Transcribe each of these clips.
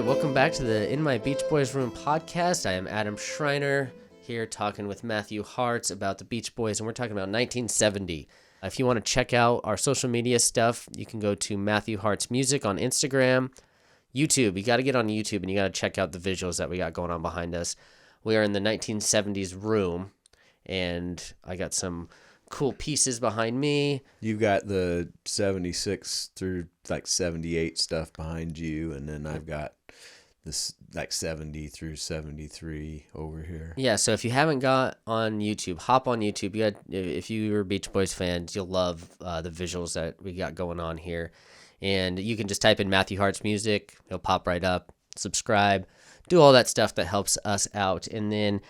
right, welcome back to the In My Beach Boys Room podcast. I am Adam Schreiner here talking with Matthew Hartz about the Beach Boys, and we're talking about 1970. If you want to check out our social media stuff, you can go to Matthew Hartz Music on Instagram, YouTube. You got to get on YouTube, and you got to check out the visuals that we got going on behind us. We are in the 1970s room, and I got some cool pieces behind me. You've got the 76 through like 78 stuff behind you, and then I've got this like 70 through 73 over here. Yeah, so if you haven't got on YouTube, hop on YouTube. If you're Beach Boys fans, you'll love the visuals that we got going on here. And you can just type in Matthew Hart's music. It'll pop right up. Subscribe. Do all that stuff that helps us out. And then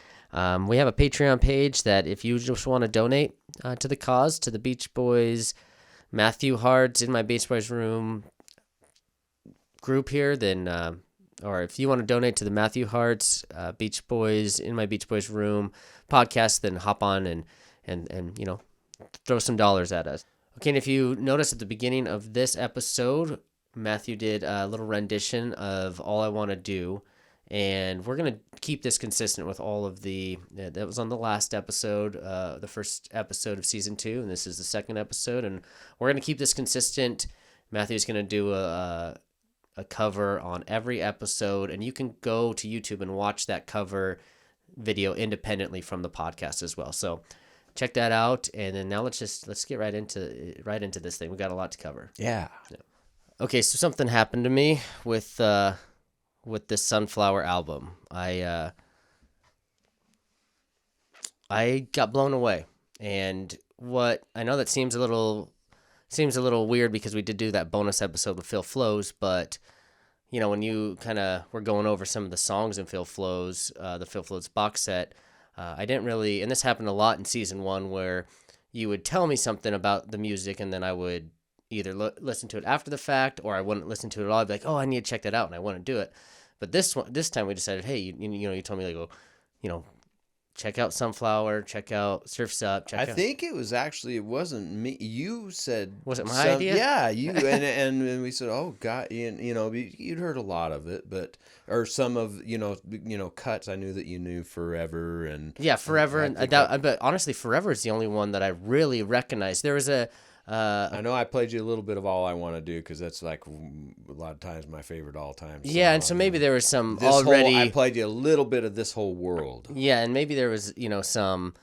we have a Patreon page that if you just want to donate to the cause, to the Beach Boys, Matthew Hart's In My Beach Boys Room group here, then, or if you want to donate to the Matthew Hart's Beach Boys, In My Beach Boys Room podcast, then hop on and you know, throw some dollars at us. Okay, and if you notice at the beginning of this episode, Matthew did a little rendition of All I Want to Do. And we're going to keep this consistent with all of that was on the last episode, the first episode of season 2, and this is the second episode. And we're going to keep this consistent. Matthew's going to do a cover on every episode, and you can go to YouTube and watch that cover video independently from the podcast as well. So check that out. And then now let's get right into this thing. We got a lot to cover. Yeah. Okay, so something happened to me with this Sunflower album. I got blown away. And what I know that seems a little weird because we did do that bonus episode with Phil Flows, but you know, when you kind of were going over some of the songs in Phil Flows, the Phil Flows box set, I didn't really, and this happened a lot in season 1 where you would tell me something about the music and then I would either listen to it after the fact or I wouldn't listen to it at all. I'd be like, oh, I need to check that out, and I wouldn't do it. But this time we decided, hey, you told me to go, check out Sunflower, check out Surf's Up. I think it wasn't me. You said, was it my idea? Yeah, you and we said, oh God, you'd heard a lot of it, or some of cuts. I knew that you knew Forever and yeah, Forever, but honestly, Forever is the only one that I really recognized. There was I know I played you a little bit of All I Want to Do because that's like a lot of times my favorite all-time song. Yeah, and so maybe there was some I played you a little bit of This Whole World. Yeah, and maybe there was, some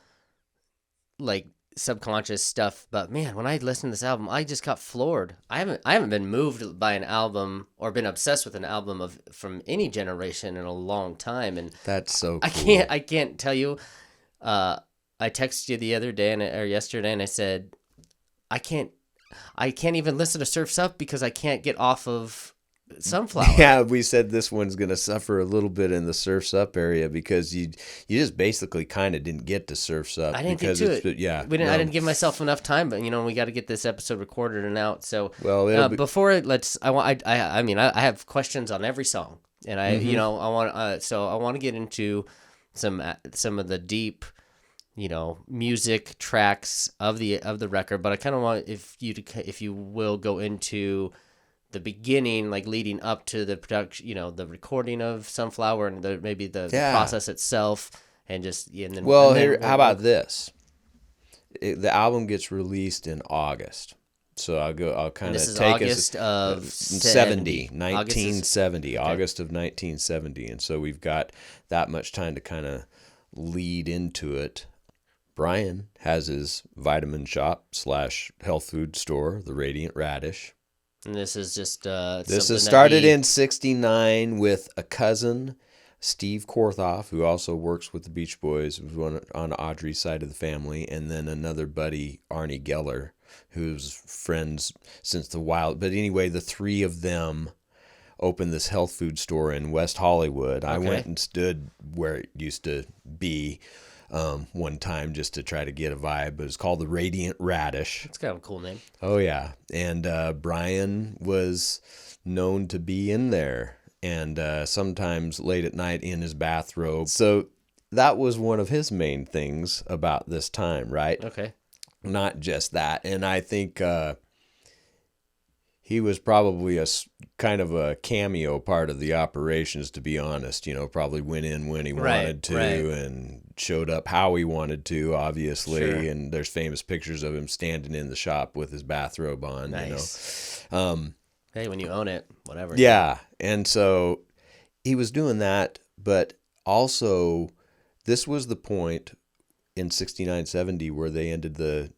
like subconscious stuff, but man, when I listened to this album, I just got floored. I haven't been moved by an album or been obsessed with an album from any generation in a long time, and that's so cool. I can't tell you. I texted you the other day or yesterday, and I said, I can't even listen to Surf's Up because I can't get off of Sunflower. Yeah, we said this one's going to suffer a little bit in the Surf's Up area because you just basically kind of didn't get to Surf's Up. I didn't get to it. Yeah, I didn't give myself enough time, but we got to get this episode recorded and out. So well, I have questions on every song, and I want to get into some of the deep, music tracks of the record, but I kind of want if you will go into the beginning, like leading up to the production, the recording of Sunflower and the process itself, and just how about this? The album gets released in August. So I'll kind of take August of 1970, Okay. August of 1970, and so we've got that much time to kind of lead into it. Brian has his vitamin shop / health food store, the Radiant Radish. And this is just this has started in '69 with a cousin, Steve Korthoff, who also works with the Beach Boys, who's on Audrey's side of the family, and then another buddy, Arnie Geller, who's friends since the wild. But anyway, the three of them opened this health food store in West Hollywood. Okay. I went and stood where it used to be one time just to try to get a vibe, but it's called the Radiant Radish. It's kind of a cool name. Oh yeah, and Brian was known to be in there, and sometimes late at night in his bathrobe. So that was one of his main things about this time, right? Okay. Not just that, and I think he was probably kind of a cameo part of the operations, to be honest. Probably went in when he wanted to and showed up how he wanted to, obviously. Sure. And there's famous pictures of him standing in the shop with his bathrobe on. Nice. Hey, when you own it, whatever. Yeah. And so he was doing that, but also this was the point in 69, 70 where they ended the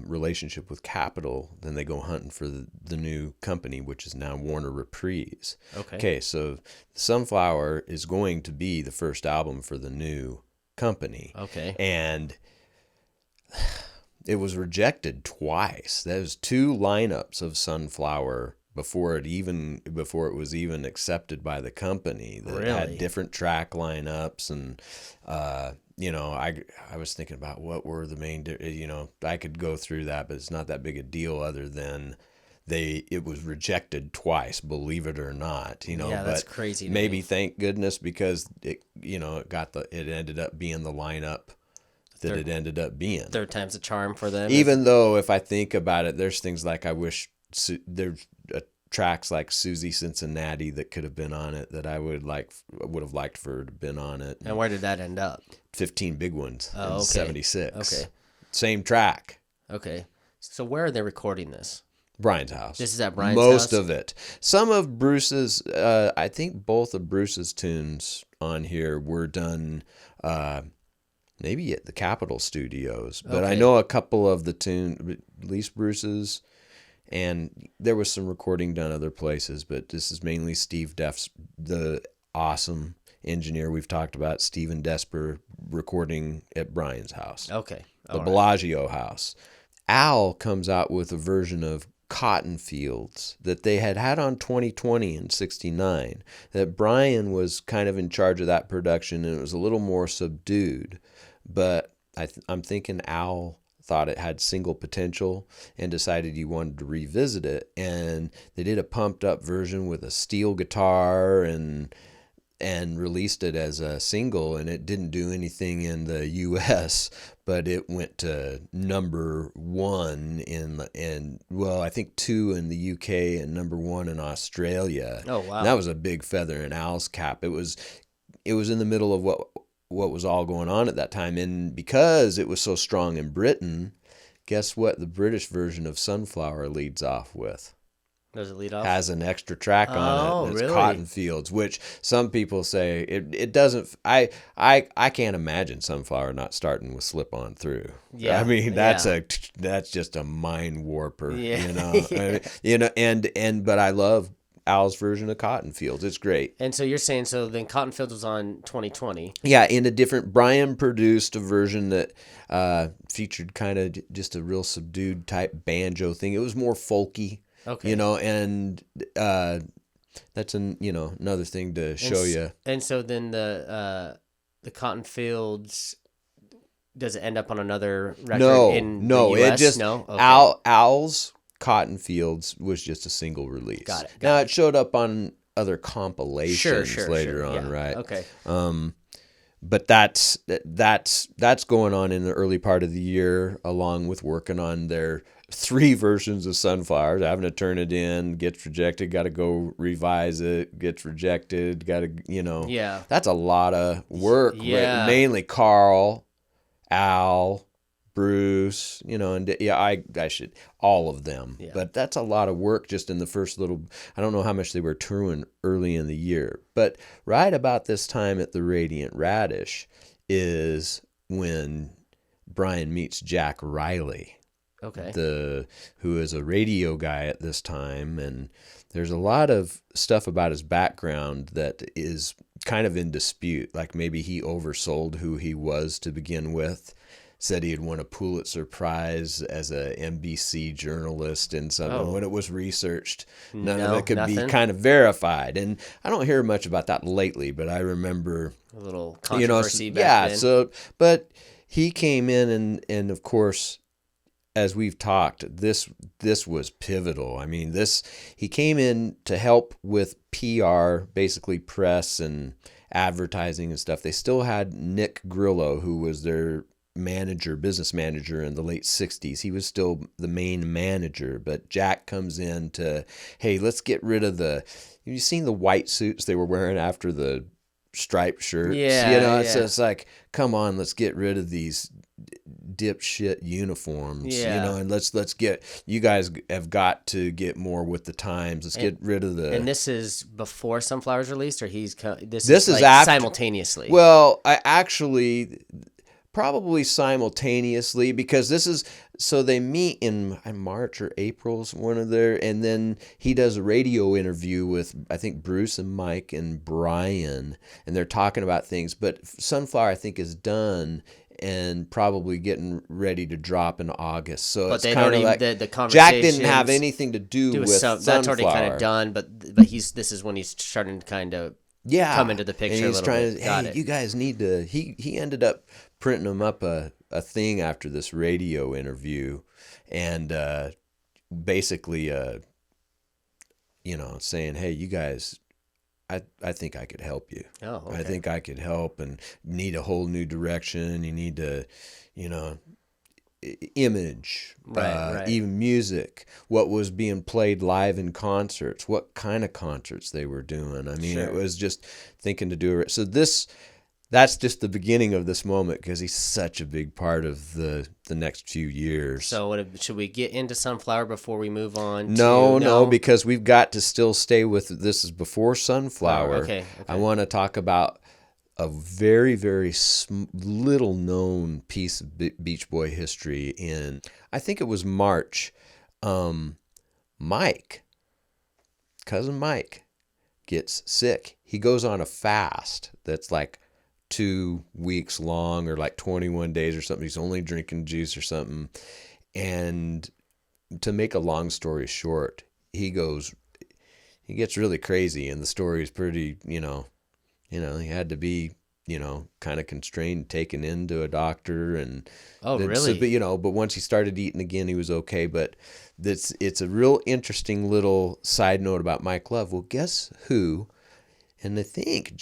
relationship with Capitol. Then they go hunting for the new company, which is now Warner Reprise. Okay, so Sunflower is going to be the first album for the new company. Okay. And it was rejected twice. There's 2 lineups of Sunflower before it was even accepted by the company that had different track lineups. And I was thinking about what were the main, I could go through that, but it's not that big a deal other than it was rejected twice, believe it or not. Yeah, that's crazy. Maybe thank goodness, because it ended up being the lineup that it ended up being. Third time's a charm for them. Even though, if I think about it, there's things like I wish there's tracks like Susie Cincinnati that could have been on it that I would have liked for it to have been on it. And where did that end up? 15 Big Ones in 76. Okay. Same track. Okay. So where are they recording this? Brian's house. This is at Brian's house? Most of it. Some of Bruce's, I think both of Bruce's tunes on here were done maybe at the Capitol Studios. But I know a couple of the tunes, at least Bruce's, and there was some recording done other places, but this is mainly Steve Deff's, the awesome engineer we've talked about, Steven Desper, recording at Brian's house. Okay. The Bellagio house. Al comes out with a version of Cotton Fields that they had on 2020 in 69, that Brian was kind of in charge of that production, and it was a little more subdued. But I'm thinking Al thought it had single potential and decided he wanted to revisit it, and they did a pumped up version with a steel guitar and released it as a single, and it didn't do anything in the US, but it went to number 1 I think 2 in the UK and number 1 in Australia. Oh wow. And that was a big feather in Al's cap. It was in the middle of what was all going on at that time. And because it was so strong in Britain, guess what the British version of Sunflower leads off with? Does it lead off? Has an extra track on it. Oh, It's really? Cotton Fields, which some people say it doesn't. I can't imagine Sunflower not starting with Slip On Through. Yeah. I mean, that's just a mind warper. Yeah. But I love Al's version of Cotton Fields. It's great. And so you're saying, so then Cotton Fields was on 2020. Yeah, in a different, Brian produced a version that featured kind of just a real subdued type banjo thing. It was more folky. Okay. And that's another thing to show you. And so then the Cotton Fields, does it end up on another record in the US? It just Okay. Al's Cotton Fields was just a single release. Got it. Now it showed up on other compilations later on, yeah. right? Okay. But that's going on in the early part of the year, along with working on their 3 versions of Sunflowers, having to turn it in, gets rejected, got to go revise it, gets rejected, got to, Yeah. That's a lot of work. Yeah. Mainly Carl, Al, Bruce, and I should, all of them. Yeah. But that's a lot of work just in the first little, I don't know how much they were touring early in the year. But right about this time at the Radiant Radish is when Brian meets Jack Rieley. Okay. Who is a radio guy at this time, and there's a lot of stuff about his background that is kind of in dispute. Like maybe he oversold who he was to begin with. Said he had won a Pulitzer Prize as a NBC journalist and something. When it was researched, none of it could be kind of verified. And I don't hear much about that lately, but I remember a little controversy back then. So, but he came in and of course, as we've talked, this was pivotal. I mean, he came in to help with PR, basically press and advertising and stuff. They still had Nick Grillo, who was their business manager in the late 60s. He was still the main manager, but Jack comes in to, hey, let's get rid of have you seen the white suits they were wearing after the striped shirts? Yeah, it's like, come on, let's get rid of these dipshit uniforms, and let's get, you guys have got to get more with the times. Let's get rid of the. And this is before Sunflower's released, or this is like after, simultaneously? Well, I actually probably simultaneously, because so they meet in March or April's one of their, and then he does a radio interview with, I think, Bruce and Mike and Brian, and they're talking about things. But Sunflower, I think, is done and probably getting ready to drop in August. So but it's kind of like the Jack didn't have anything to do with Sunflower. That's already kind of done, but this is when he's starting to kind of come into the picture. And he's trying to, you guys need to. He ended up printing him up a thing after this radio interview, and basically saying, hey, you guys, I think I could help you. Oh, okay. I think I could help, and need a whole new direction. You need to, image, right. Even music, what was being played live in concerts, what kind of concerts they were doing. I mean, It was just thinking to do it. So that's just the beginning of this moment, because he's such a big part of the next few years. So should we get into Sunflower before we move on? No, because we've got to still stay with, this is before Sunflower. Oh, okay. I want to talk about a very, very little known piece of Beach Boy history in, I think it was March. Cousin Mike gets sick. He goes on a fast that's like 2 weeks long, or like 21 days or something. He's only drinking juice or something. And to make a long story short, he gets really crazy, and the story is pretty, he had to be, kind of constrained, taken into a doctor, and really? But once he started eating again, he was okay. But it's a real interesting little side note about Mike Love. Well, guess who? And I think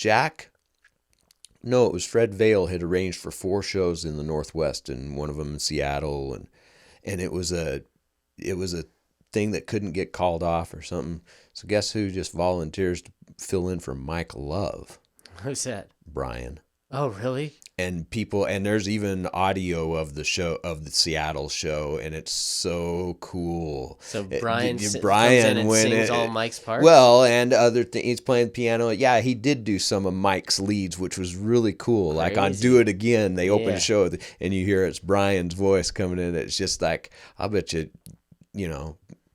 No, it was Fred Vail had arranged for 4 shows in the Northwest, and one of them in Seattle, and it was a thing that couldn't get called off or something. So guess who just volunteers to fill in for Mike Love? Who's that? Brian. Oh, really? And there's even audio of the show, of the Seattle show, and it's so cool. So Brian comes in and sings all Mike's parts? Well, and other things. He's playing piano. Yeah, he did do some of Mike's leads, which was really cool. Crazy. Like on Do It Again, they open the show, and you hear it's Brian's voice coming in. It's just like, I'll bet you,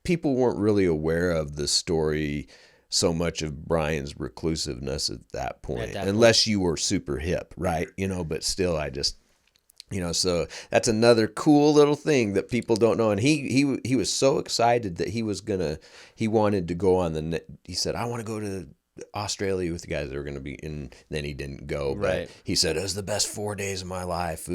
people weren't really aware of the story so much of Brian's reclusiveness at that point, unless you were super hip, right? But still, I just, so that's another cool little thing that people don't know. And he was so excited that he wanted to go on he said, I want to go to Australia with the guys that were going to be, and then he didn't go. But he said, it was the best 4 days of my life.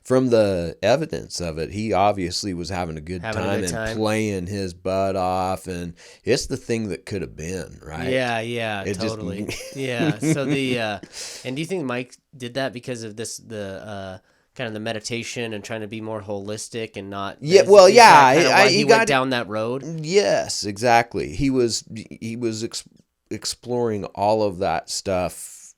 From the evidence of it, he obviously was having a good time and playing his butt off, and it's the thing that could have been, right? Yeah, totally. Yeah. So and do you think Mike did that because of the kind of the meditation and trying to be more holistic and not? Yeah, well, yeah. He went down that road? Yes, exactly. He was exploring all of that stuff,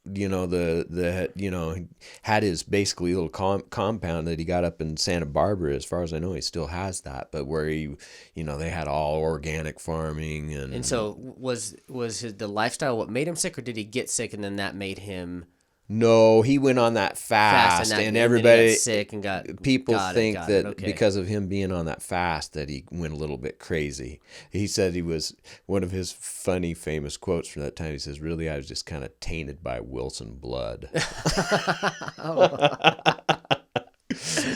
had his basically little compound that he got up in Santa Barbara. As far as I know, he still has that, but where they had all organic farming. And so was the lifestyle what made him sick, or did he get sick and then that made him? No, he went on that fast, and everybody he got sick and think that because of him being on that fast that he went a little bit crazy. He said he was, one of his funny famous quotes from that time, he says, really, I was just kind of tainted by Wilson blood.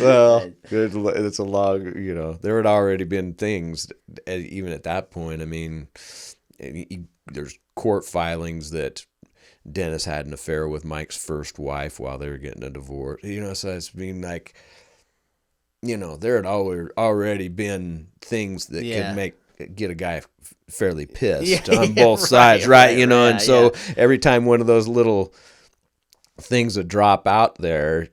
Well, it's a long, there had already been things even at that point. I mean, there's court filings that Dennis had an affair with Mike's first wife while they were getting a divorce. So it's being like, there had already been things that could get a guy fairly pissed on both sides, right? And so every time one of those little things that drop out there,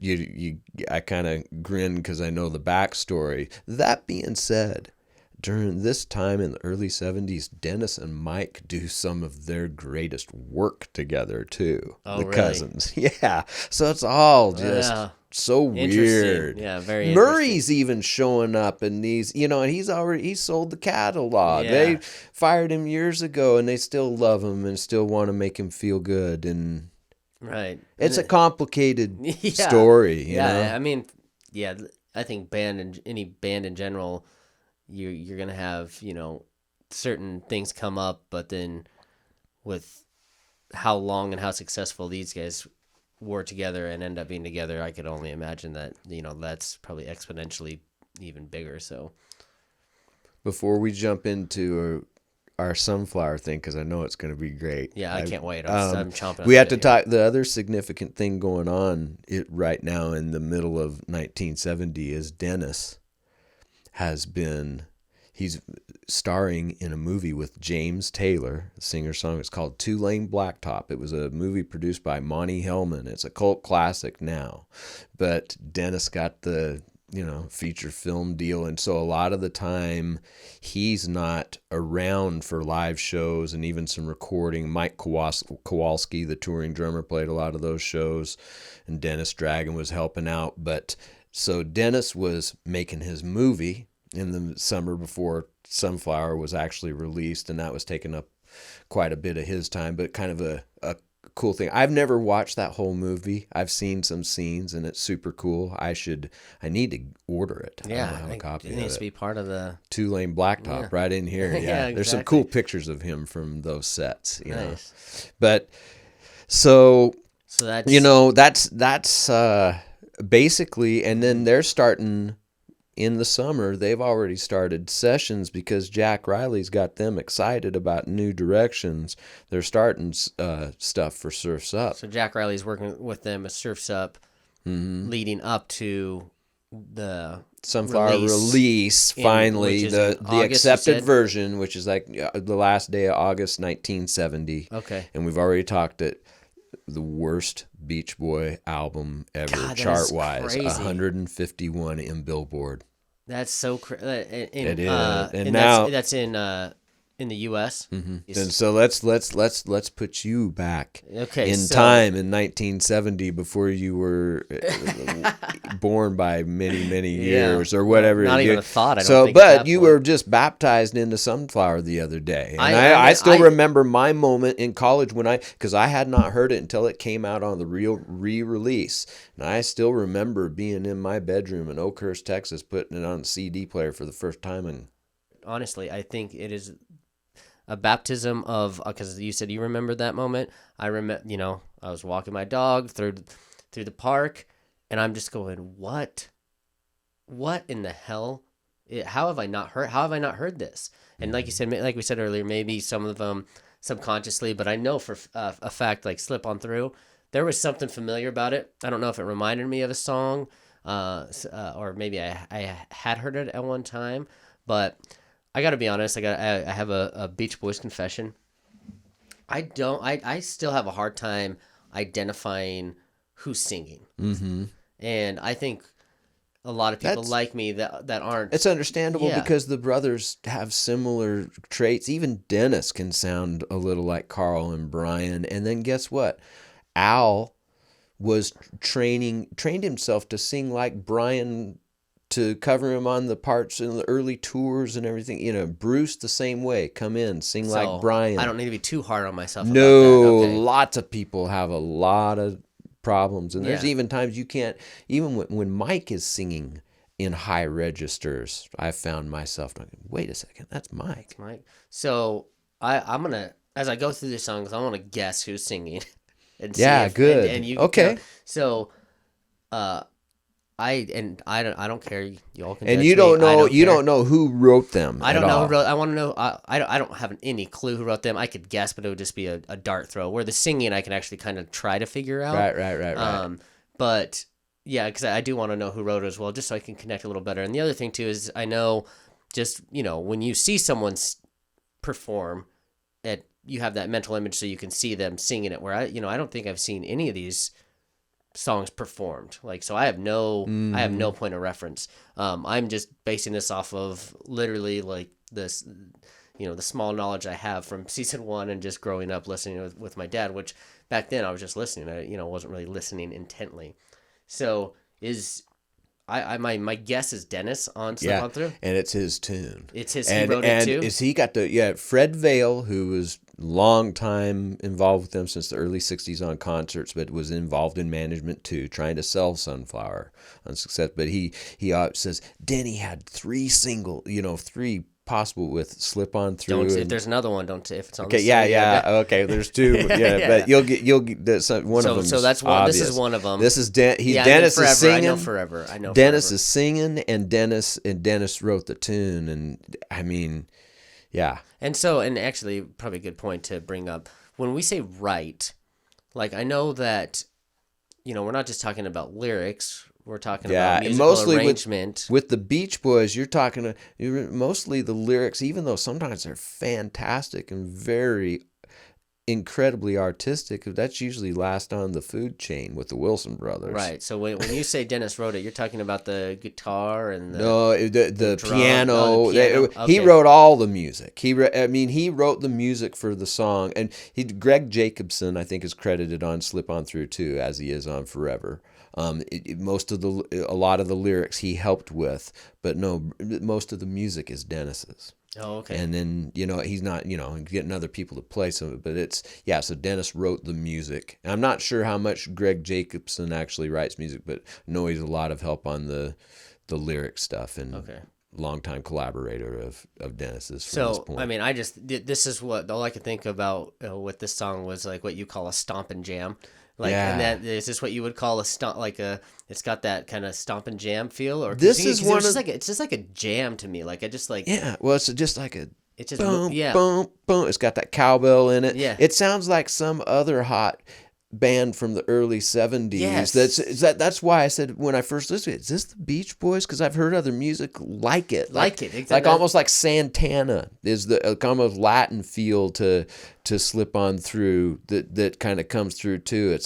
I kind of grin because I know the backstory. That being said, during this time in the early 70s, Dennis and Mike do some of their greatest work together too. Oh, the really? Cousins. Yeah. So it's all just Yeah. so weird. Yeah, very Murray's even showing up in these, and he sold the catalog. Yeah. They fired him years ago and they still love him and still want to make him feel good. And right. it's a complicated Yeah. story, you know? Yeah, I mean, yeah, I think any band in general, you're gonna have, certain things come up, but then with how long and how successful these guys were together and end up being together, I could only imagine that, that's probably exponentially even bigger. So Before we jump into our sunflower thing, because I know it's going to be great. yeah, I can't wait. I'm chomping. We have to talk. The other significant thing going on right now in the middle of 1970 is Dennis he's starring in a movie with James Taylor, the singer-songwriter. It's called Two Lane Blacktop. It was a movie produced by Monty Hellman. It's a cult classic now, but Dennis got the feature film deal, and so a lot of the time he's not around for live shows and even some recording. Mike Kowalski, the touring drummer, played a lot of those shows, and Dennis Dragon was helping out. But so Dennis was making his movie in the summer before Sunflower was actually released, and that was taking up quite a bit of his time, but kind of a cool thing. I've never watched that whole movie. I've seen some scenes and it's super cool. I need to order it. Yeah, I don't have a copy it of needs it. to be part of the Two Lane Blacktop right in here. Yeah, Yeah, there's some exactly. cool pictures of him from those sets. Nice. But so that's that's basically, and then they're starting. In the summer, they've already started sessions because Jack Rieley's got them excited about new directions. They're starting stuff for Surf's Up. So Jack Rieley's working with them as Surf's Up, leading up to the Sunflower release finally, the August, accepted version, which is like the last day of August 1970. Okay. And we've already talked it. The worst Beach Boy album ever, chart-wise. 151 in Billboard. That's so crazy. It is, and now that's in the U.S. Mm-hmm. And so let's put you back in so, time in 1970 before you were born by many years or whatever. Not even a thought. I don't so, think but you were just baptized into Sunflower the other day, and I still remember my moment in college because I had not heard it until it came out on the re-release, and I still remember being in my bedroom in Oakhurst, Texas, putting it on a CD player for the first time. And honestly, I think it is a baptism of, because you said you remember that moment. I remember, I was walking my dog through the park, and I'm just going, what in the hell? How have I not heard this? And like you said, like we said earlier, maybe some of them subconsciously, but I know for a fact, like Slip On Through, there was something familiar about it. I don't know if it reminded me of a song, or maybe I had heard it at one time, but I got to be honest. I have a Beach Boys confession. I still have a hard time identifying who's singing. Mm-hmm. And I think a lot of people like me that aren't. It's understandable because the brothers have similar traits. Even Dennis can sound a little like Carl and Brian. And then guess what? Al was trained himself to sing like Brian, to cover him on the parts in the early tours and everything. Bruce the same way. Come in, sing like Brian. I don't need to be too hard on myself. No, about that. Okay. Lots of people have a lot of problems, and there's even times you can't. Even when Mike is singing in high registers, I found myself thinking, "Wait a second, that's Mike." That's Mike. So I'm gonna, as I go through the songs, I want to guess who's singing. And good. And you okay. So, I don't care. You all can. And judge you don't me. know. Don't You care. don't know who wrote them. I don't know who wrote. I want to know. I don't have any clue who wrote them. I could guess, but it would just be a dart throw. Where the singing, I can actually kind of try to figure out. Right. But yeah, because I do want to know who wrote it as well, just so I can connect a little better. And the other thing too is I know, just when you see someone perform, you have that mental image so you can see them singing it. Where I don't think I've seen any of these songs performed. Like, so I have no point of reference. I'm just basing this off of literally like this, the small knowledge I have from season 1 and just growing up listening with my dad, which back then I was just listening. I wasn't really listening intently. So my guess is Dennis on Slip On Through. And it's his tune. It's his. He wrote it too. And is he got Fred Vale, who was long time involved with them since the early '60s on concerts, but was involved in management too, trying to sell Sunflower on success. But he says Denny had 3 possible with Slip On Through. If there's another one, don't if it's on. Okay, okay. There's 2, but you'll get one of them. So that's one. Obvious. This is one of them. This is Dennis is singing. I know forever. Dennis is singing, and Dennis wrote the tune, and I mean, yeah. And actually, probably a good point to bring up when we say write. Like, I know that, we're not just talking about lyrics. We're talking about musical mostly arrangement. With the Beach Boys, you're talking mostly the lyrics, even though sometimes they're fantastic and very incredibly artistic. That's usually last on the food chain with the Wilson brothers. Right. So when you say Dennis wrote it, you're talking about the guitar and the piano. Oh, the piano. Okay. He wrote all the music. He wrote the music for the song, and Greg Jacobson, I think, is credited on Slip On Through too, as he is on Forever. A lot of the lyrics he helped with, but no, most of the music is Dennis's. Oh, okay. And then, he's not, getting other people to play some of it, but so Dennis wrote the music. And I'm not sure how much Greg Jacobson actually writes music, but I know he's a lot of help on the lyric stuff, and longtime collaborator of Dennis's from this point. I mean, this is what all I could think about with this song was like what you call a stomp and jam. Like, and that is this what you would call a stomp? Like it's got that kind of stomp and jam feel, or this is one. It's just like a jam to me. Like I just like. Yeah, well, it's just like a. It's just boom, boom, boom. It's got that cowbell in it. Yeah, it sounds like some other hot band from the early 70s. Yes. That's why I said when I first listened to it, is this the Beach Boys? Because I've heard other music like it. Exactly. Like almost like Santana is the almost Latin feel to Slip On Through that kind of comes through too.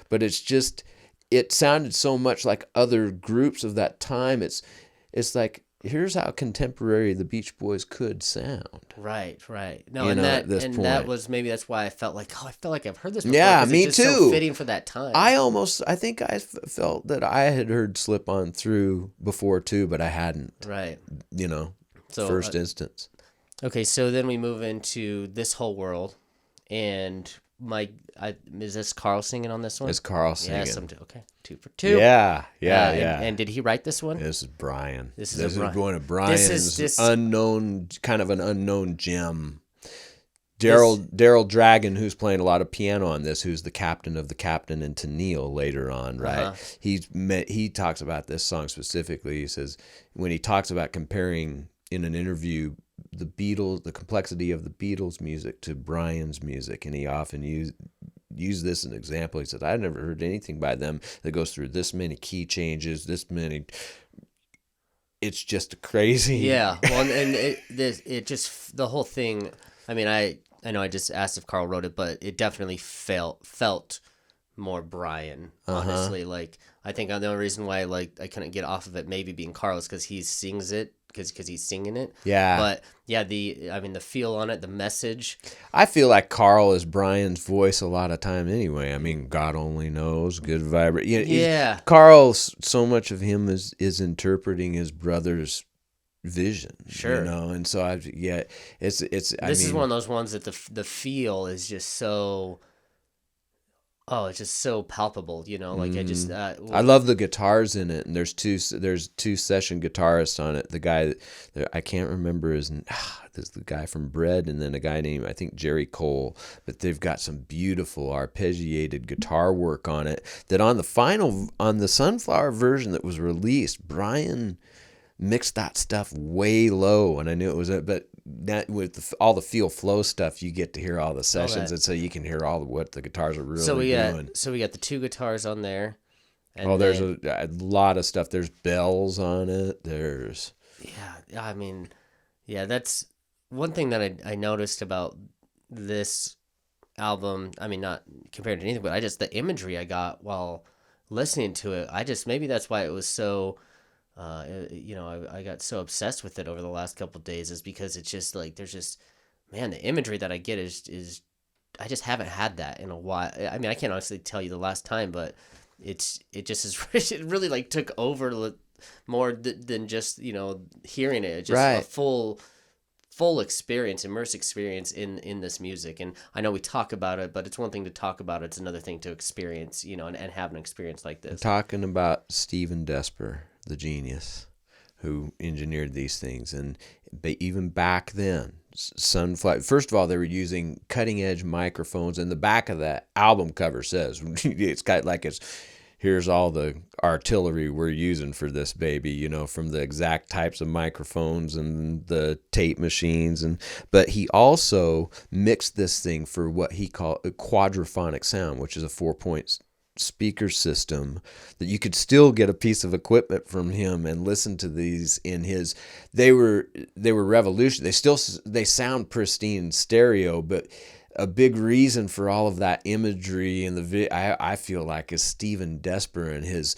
But it's just, it sounded so much like other groups of that time. It's like, here's how contemporary the Beach Boys could sound. Right. No, that was maybe that's why I felt like I've heard this before. Yeah, me it's too. So fitting for that time. I think I felt that I had heard Slip On Through before too, but I hadn't. Right. So, first instance. Okay, so then we move into This Whole World, and is this Carl singing on this one? It's Carl singing. Yes, okay. 2 for 2. Yeah. And did he write this one? This is Brian. This is one of Brian's unknown, kind of an unknown gem. Daryl Dragon, who's playing a lot of piano on this, who's the captain of the Captain and Tennille later on, right? He talks about this song specifically. He says when he talks about comparing in an interview the Beatles, the complexity of the Beatles music to Brian's music, and he often use this as an example. He said, I've never heard anything by them that goes through this many key changes, this many. It's just crazy. Yeah, well, and it just the whole thing. I mean, I know I just asked if Carl wrote it, but it definitely felt more Brian. Honestly, like I think the only reason why I couldn't get off of it maybe being Carl is because he sings it. Because he's singing it. Yeah. But yeah, the feel on it, the message. I feel like Carl is Brian's voice a lot of time anyway. I mean, God only knows, good vibrate. Yeah. Carl, so much of him is interpreting his brother's vision. Sure. And so this is one of those ones that the feel is just so. Oh, it's just so palpable, like I just... I love the guitars in it, and there's two session guitarists on it. The guy, I can't remember there's the guy from Bread, and then a guy named, I think, Jerry Cole, but they've got some beautiful arpeggiated guitar work on it that on the Sunflower version that was released, Brian mixed that stuff way low, and I knew it was but that with all the feel flow stuff, you get to hear all the sessions, and so you can hear what the guitars are really doing. So we got the 2 guitars on there. And there's a lot of stuff. There's bells on it. There's I mean, that's one thing that I noticed about this album. I mean, not compared to anything, but the imagery I got while listening to it, maybe that's why it was so. I got so obsessed with it over the last couple of days is because it's just like there's just man, the imagery that I get is I just haven't had that in a while. I mean, I can't honestly tell you the last time, but it just is it really like took over more than just hearing it. It's just a Right. full experience, immersive experience in this music. And I know we talk about it, but it's one thing to talk about it. It's another thing to experience, and have an experience like I'm this. talking about Stephen Desper, the genius who engineered these things. And even back then, Sunflower, first of all, they were using cutting edge microphones. And the back of that album cover says, it's got like here's all the artillery we're using for this baby, from the exact types of microphones and the tape machines. But he also mixed this thing for what he called a quadraphonic sound, which is a 4-point speaker system that you could still get a piece of equipment from him and listen to these in his. They were revolution. They sound pristine stereo, but a big reason for all of that imagery and I feel like is Stephen Desper, and his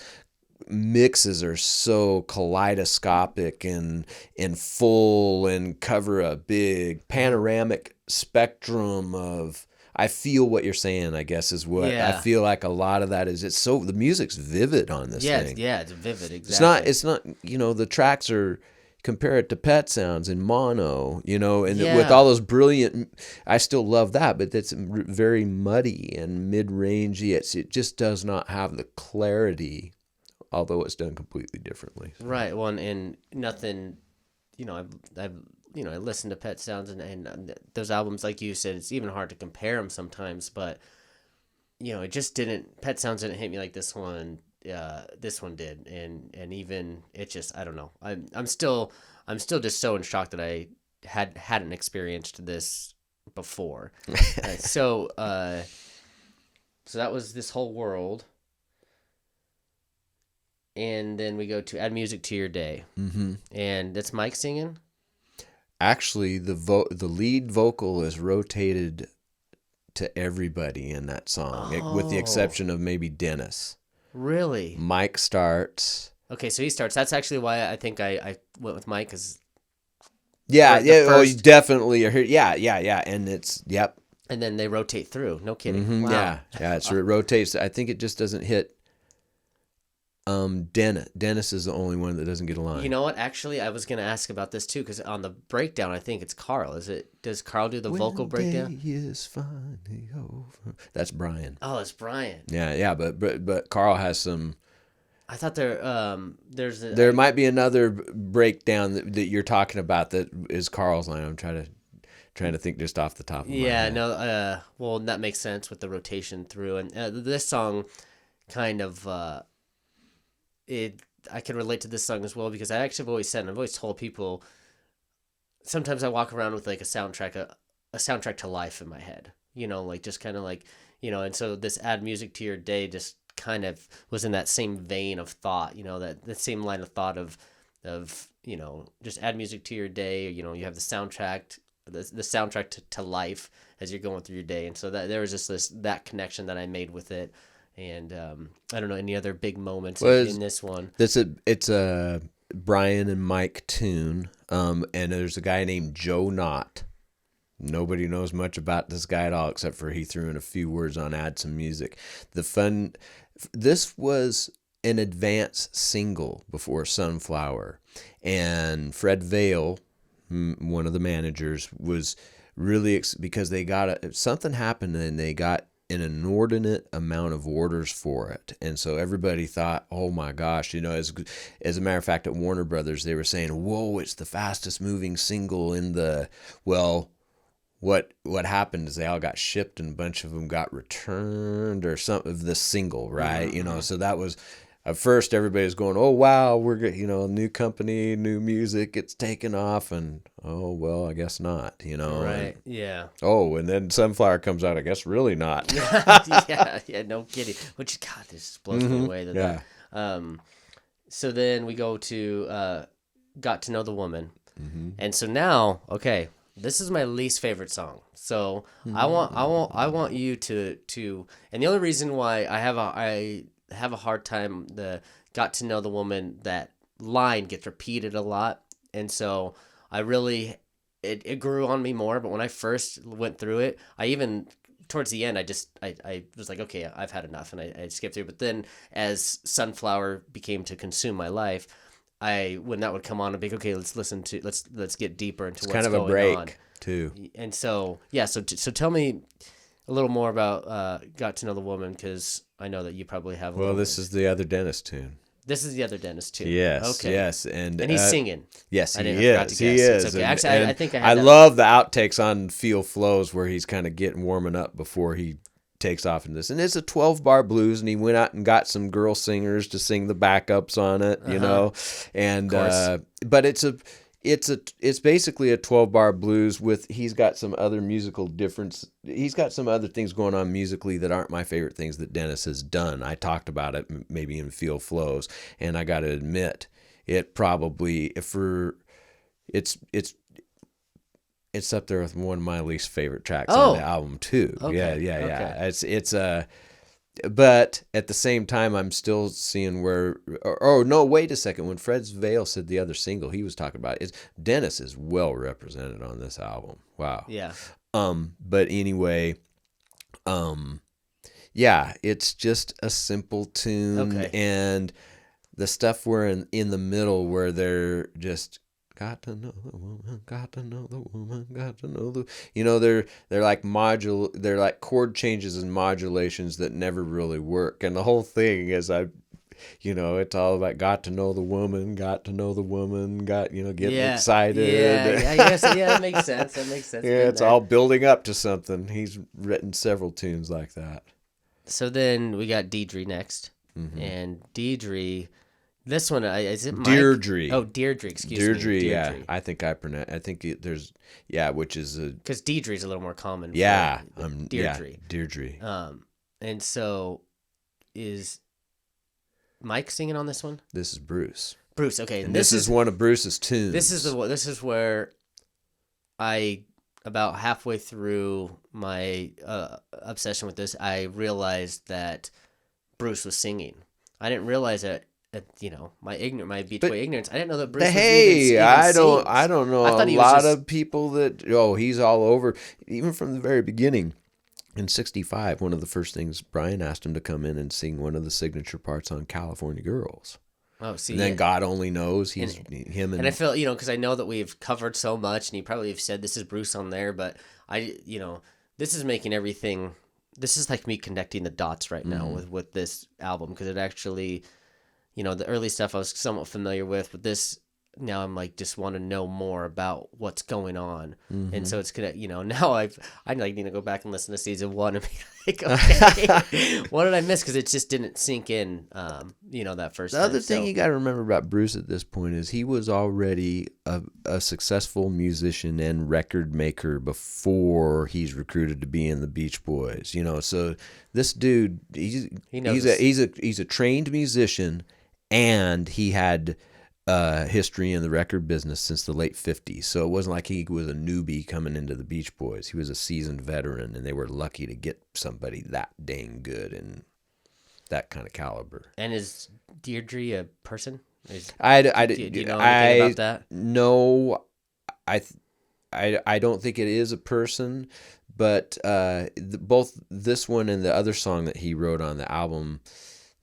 mixes are so kaleidoscopic and full and cover a big panoramic spectrum of. I feel what you're saying, I guess, is what I feel like a lot of that is. It's so the music's vivid on this thing. Yeah, it's vivid. Exactly. It's not the tracks are. Compare it to Pet Sounds and mono, and with all those brilliant, I still love that, but that's very muddy and mid-rangey. It just does not have the clarity, although it's done completely differently. So. Right. Well, and nothing, I've I listen to Pet Sounds and those albums, like you said, it's even hard to compare them sometimes, but it just didn't. Pet Sounds didn't hit me like this one. This one did, and even it just I don't know. I'm still just so in shock that I hadn't experienced this before. So that was This Whole World, and then we go to Add Music to Your Day, and that's Mike singing. Actually, the lead vocal is rotated to everybody in that song, with the exception of maybe Dennis. Really? Mike starts. Okay, so he starts. That's actually why I think I went with Mike, because you definitely are here. Yeah, and it's yep. And then they rotate through. No kidding. Wow. Yeah. So it rotates. I think it just doesn't hit. Dennis is the only one that doesn't get a line. You know what? Actually, I was gonna ask about this too, because on the breakdown, I think it's Carl. Does Carl do the vocal breakdown? Day is finally over. That's Brian. Oh, it's Brian. Yeah, but Carl has some. I thought there might be another breakdown that you're talking about that is Carl's line. I'm trying to think just off the top of my head. No. Well, that makes sense with the rotation through, and this song, kind of. I can relate to this song as well, because I've always told people, sometimes I walk around with like a soundtrack to life in my head, like just kind of like, and so this Add Music to Your Day just kind of was in that same vein of thought, that the same line of thought of just add music to your day. You have the soundtrack to life as you're going through your day, and so that there was just that connection that I made with it. And I don't know any other big moments in this one. It's a Brian and Mike tune, and there's a guy named Joe Knott. Nobody knows much about this guy at all, except for he threw in a few words on Add Some Music. This was an advance single before Sunflower, and Fred Vale, one of the managers, was really because they got something happened and they got an inordinate amount of orders for it, and so everybody thought, oh my gosh, as a matter of fact, at Warner Brothers they were saying, whoa, it's the fastest moving single in the what happened is they all got shipped and a bunch of them got returned or something of the single, right? Mm-hmm. So that was at first everybody was going, oh wow, we're new company, new music, it's taken off, and oh well, I guess not, Right. Yeah. Oh, and then Sunflower comes out, I guess really not. yeah, no kidding. Which, God, this just blows me away. So then we go to Got to Know the Woman, and so now, okay, this is my least favorite song. So I want you to, and the only reason why have a hard time. The got to know the woman, that line gets repeated a lot, and so I really it grew on me more. But when I first went through it, I even towards the end, I was like, okay, I've had enough, and I skipped through. But then as Sunflower became to consume my life, when that would come on, I'd be like, okay, let's get deeper into what's kind of going a break on. too. And so so tell me a little more about Got to Know the Woman, because I know that you probably have. Well, this is the other Dennis tune. This is the other Dennis too. Yes, okay. yes, and he's singing. Yes, I forgot to guess. He is. It's okay. And, Actually, I think I love the outtakes on Feel Flows where he's kind of warming up before he takes off in this. And it's a 12-bar blues, and he went out and got some girl singers to sing the backups on it, you know. And but it's basically a 12-bar blues with he's got some other musical difference. He's got some other things going on musically that aren't my favorite things that Dennis has done. I talked about it maybe in Feel Flows, and I got to admit, it probably it's up there with one of my least favorite tracks on the album too. Okay. Yeah. It's but at the same time, I'm still seeing where. Oh no! Wait a second. When Fred's Veil said the other single he was talking about is Dennis is well represented on this album. Wow. Yeah. But anyway, yeah, it's just a simple tune, and the stuff where in the middle where they're just. Got to know the woman, got to know the woman, got to know the. You know, they're like they're like chord changes and modulations that never really work. And the whole thing is it's all about got to know the woman, got getting excited. Yeah, that makes sense. That makes sense. Yeah, it's all building up to something. He's written several tunes like that. So then we got Deirdre next, and Deirdre. This one, is it Mike? Deirdre. Oh, Deirdre, excuse me. Deirdre, yeah. I think there's, which is a... Because Deirdre's a little more common. Yeah. Deirdre. Yeah, Deirdre. And so, is Mike singing on this one? This is Bruce. Bruce, okay. And this is one of Bruce's tunes. This is where about halfway through my obsession with this, I realized that Bruce was singing. I didn't realize that. My Beach Boy ignorance. I didn't know that Bruce was even I sings. don't know. A lot of people that he's all over, even from the very beginning. In '65, one of the first things Brian asked him to come in and sing one of the signature parts on California Girls. Oh, see. And then God Only Knows him and I feel because I know that we've covered so much, and you probably have said this is Bruce on there, but this is making everything. This is like me connecting the dots right now with this album, because it actually. The early stuff I was somewhat familiar with, but this now I'm like just want to know more about what's going on, and so it's gonna now I like need to go back and listen to season 1 and be like, okay, what did I miss? Because it just didn't sink in, that first. The other thing you got to remember about Bruce at this point is he was already a successful musician and record maker before he's recruited to be in the Beach Boys. So this dude, he's a trained musician. And he had history in the record business since the late 50s. So it wasn't like he was a newbie coming into the Beach Boys. He was a seasoned veteran, and they were lucky to get somebody that dang good and that kind of caliber. And is Deirdre a person? Do you know anything about that? No, I don't think it is a person, but both this one and the other song that he wrote on the album,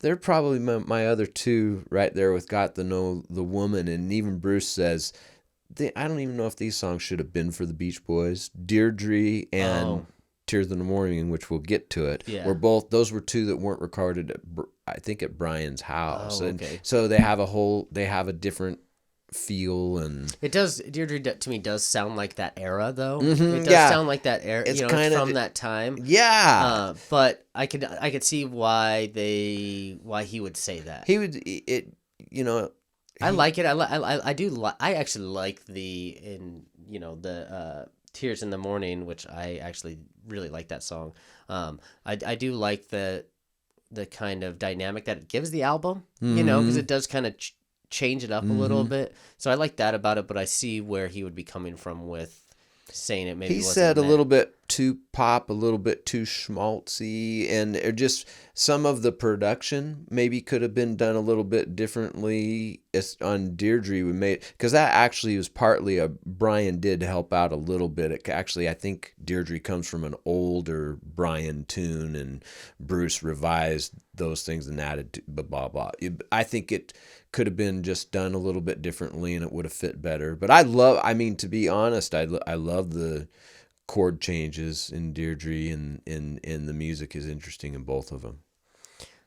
they're probably my other two right there with Got to Know the Woman. And even Bruce says, I don't even know if these songs should have been for the Beach Boys. Deirdre and Tears in the Morning, which we'll get to it, those were two that weren't recorded at Brian's house. And so they have a different feel, and it does. Deirdre to me does sound like that era, though. It does sound like that era. It's kind of from that time. Yeah, but I could see why he would say that. He would I like it. I actually like the Tears in the Morning, which I actually really like that song. I do like the kind of dynamic that it gives the album. Because it does kind of change it up a little bit. So I like that about it, but I see where he would be coming from with saying it maybe he wasn't said a little bit too pop, a little bit too schmaltzy, and just some of the production maybe could have been done a little bit differently. It's on Deirdre we made, because that actually was partly Brian did help out a little bit. Actually, I think Deirdre comes from an older Brian tune, and Bruce revised those things and added blah blah. I think it could have been just done a little bit differently, and it would have fit better. But I mean, to be honest, I love the chord changes in Deirdre, and the music is interesting in both of them.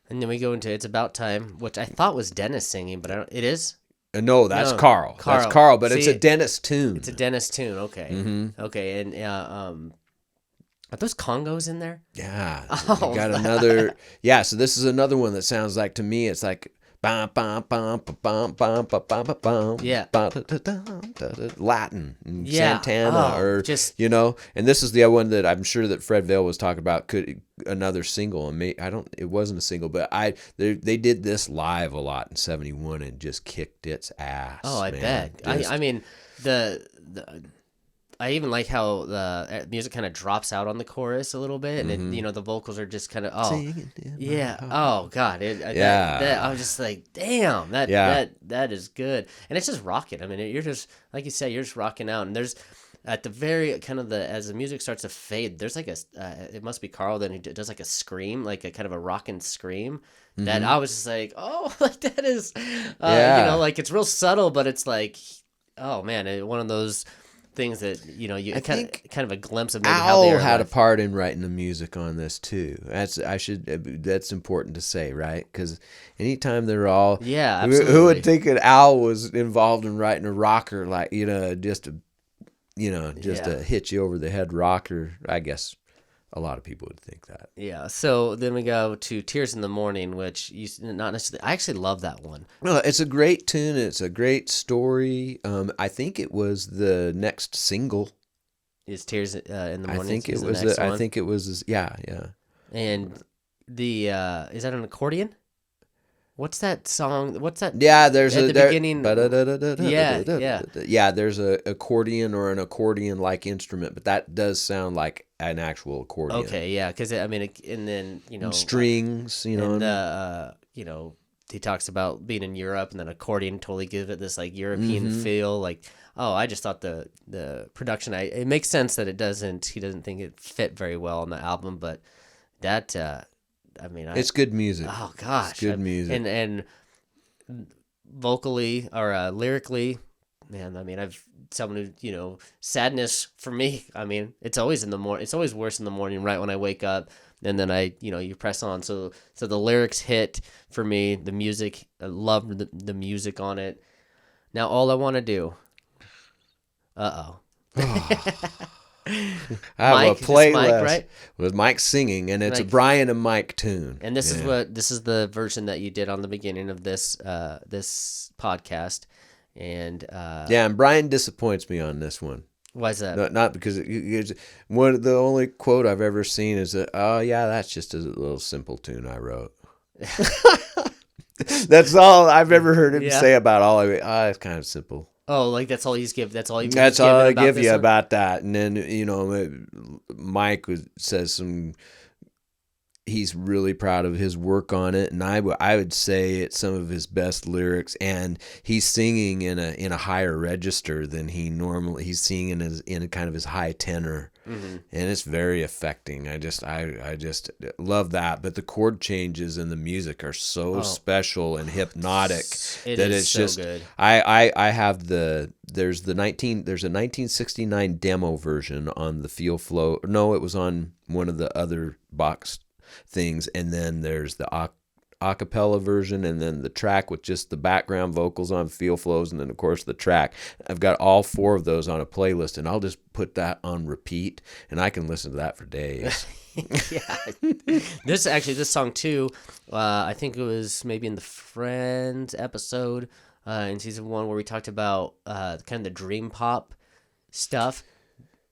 And then we go into It's About Time, which I thought was Dennis singing, but it is? No, that's Carl. That's Carl, but it's a Dennis tune. It's a Dennis tune, okay. Mm-hmm. Okay, and are those congos in there? Yeah. Oh, you got another. Yeah, so this is another one that sounds like, to me, it's like bum, bum, bum, bum, bum, bum, bum, bum, yeah, Latin, Santana, or just, you know. And this is the other one that I'm sure that Fred Vail was talking about. Could another single, and it wasn't a single, but they did this live a lot in '71 and just kicked its ass. Oh, I bet. I mean I even like how the music kind of drops out on the chorus a little bit, and it, the vocals are just kind of oh god, I was just like, damn, that is good, and it's just rocking. I mean, you're just, like you said, you're just rocking out, and there's at the very kind of as the music starts to fade, there's like it must be Carl then, who does like a scream, like a kind of a rocking scream. That I was just like, oh, like that is, like it's real subtle, but it's like, oh man, one of those things that you kind of a glimpse of maybe how they had a part in writing the music on this too. That's important to say, right? Because anytime they're all absolutely. Who would think that Al was involved in writing a rocker, like just a hit you over the head rocker? I guess a lot of people would think that. Yeah. So then we go to Tears in the Morning, which not necessarily. I actually love that one. No, it's a great tune. It's a great story. I think it was the next single. Is Tears in the Morning? I think it was. I think it was. Yeah. And the is that an accordion? What's that song? What's that? Yeah, there's at the beginning. Yeah, there's a accordion or an accordion-like instrument, but that does sound like an actual accordion. Okay, yeah, because I mean, and then strings, and he talks about being in Europe, and then accordion totally gives it this like European feel. Like, I just thought the production. It makes sense that he doesn't think it fit very well on the album, but that. I mean, it's good music. Oh gosh, it's good music, and vocally or lyrically, man. I mean, I've someone who sadness for me. I mean, it's always in the morning. It's always worse in the morning, right when I wake up, and then you press on. So the lyrics hit for me. The music, I love the music on it. Now all I want to do. I have Mike, a playlist Mike, right? with Mike singing, and it's a Brian and Mike tune. And this is the version that you did on the beginning of this podcast. And and Brian disappoints me on this one. Why is that? Not because it's one. The only quote I've ever seen is that, "Oh yeah, that's just a little simple tune I wrote." That's all I've ever heard him say about all of it. It's kind of simple. Oh, like that's all he's give. That's all you. That's all I give you about that. And then Mike says he's really proud of his work on it, and I would say it's some of his best lyrics. And he's singing in a higher register than he's singing in kind of his high tenor, and it's very affecting. I just love that. But the chord changes and the music are so special and hypnotic that it's so just good. I have there's a 1969 demo version on the Feel Flow. No, it was on one of the other boxed things, and then there's the acapella version, and then the track with just the background vocals on Feel Flows, and then of course the track. I've got all four of those on a playlist, and I'll just put that on repeat, and I can listen to that for days. Yeah, this song too. I think it was maybe in the Friends episode in season 1 where we talked about kind of the dream pop stuff.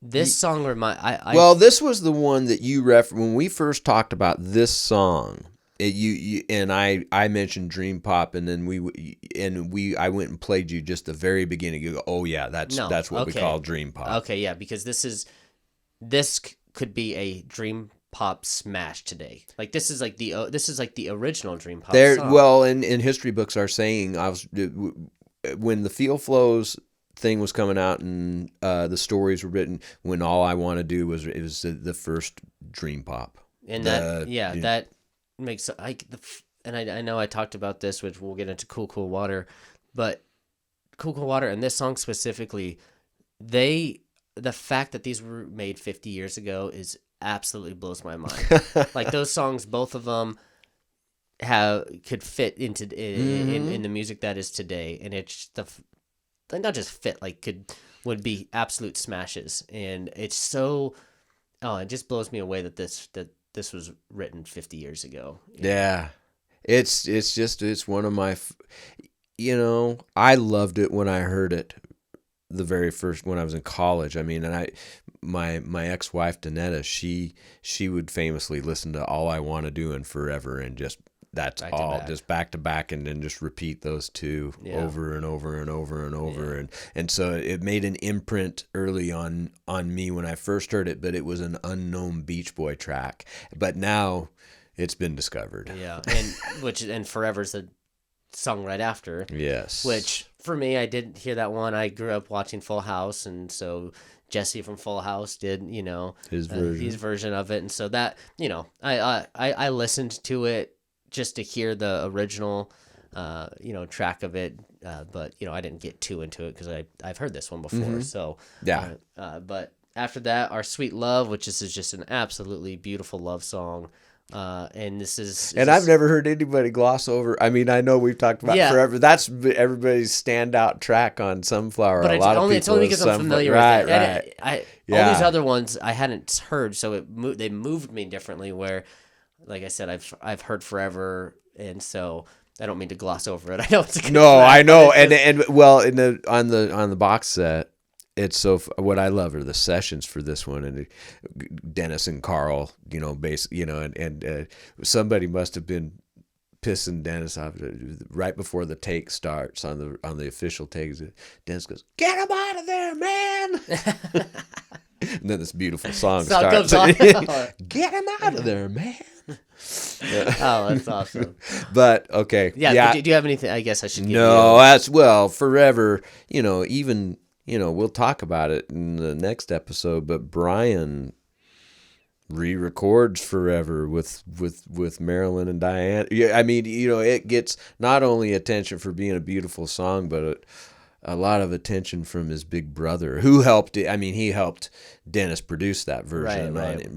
This song this was the one that you when we first talked about this song. I mentioned dream pop, and then I went and played you just the very beginning. You go, oh yeah, that's what we call dream pop. Okay, yeah, because this could be a dream pop smash today. Like this is like the original dream pop There, song. well, and history books are saying when the Feel Flows thing was coming out and the stories were written, when All I Want to Do was the first dream pop. And that makes like and I know I talked about this, which we'll get into Cool Cool Water, but Cool Cool Water and this song specifically, the fact that these were made 50 years ago is absolutely blows my mind. Like those songs, both of them could fit into in the music that is today, and it's not just fit, like would be absolute smashes. And it's so it just blows me away that this was written 50 years ago. Yeah. It's one of my, I loved it when I heard it the very first, when I was in college. I mean, and my ex-wife, Danetta, she would famously listen to All I Want to Do and Forever, and just, that's all, just back to back, and then just repeat those two over and over and over and over. Yeah. And so it made an imprint early on me when I first heard it, but it was an unknown Beach Boy track. But now it's been discovered. Yeah. And Forever's a song right after. Yes. Which for me, I didn't hear that one. I grew up watching Full House, and so Jesse from Full House did, his version of it. And so that, I listened to it just to hear the original, track of it. But, I didn't get too into it because I've heard this one before. Mm-hmm. So, yeah. But after that, Our Sweet Love, which is just an absolutely beautiful love song. And this is, I've never heard anybody gloss over. I mean, I know we've talked about Forever. That's everybody's standout track on Sunflower. But it's only because I'm familiar with it. Right. All these other ones I hadn't heard, so they moved me differently. Where, like I said, I've heard Forever, and so I don't mean to gloss over it. I know it's a good track, I know, and well, on the box set. It's so what I love are the sessions for this one, and Dennis and Carl, and somebody must have been pissing Dennis off right before the take starts on the official take. Dennis goes, "Get him out of there, man!" And then this beautiful song starts. Get him out of there, man. Oh, that's awesome. But okay, yeah. Do you have anything? I guess I should. That's Forever. Even. We'll talk about it in the next episode, but Brian re-records Forever with Marilyn and Diane. Yeah, I mean, it gets not only attention for being a beautiful song, but a lot of attention from his big brother, who helped. I mean, he helped Dennis produce that version. Right.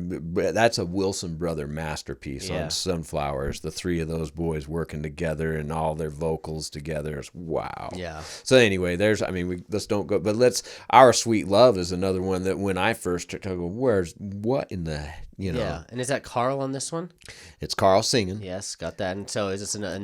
That's a Wilson brother masterpiece on Sunflowers. The three of those boys working together and all their vocals together is wow. Yeah. So anyway, let's don't go. But Our Sweet Love is another one that when I first took, what in the. Yeah, and is that Carl on this one? It's Carl singing. Yes, got that. And so is this another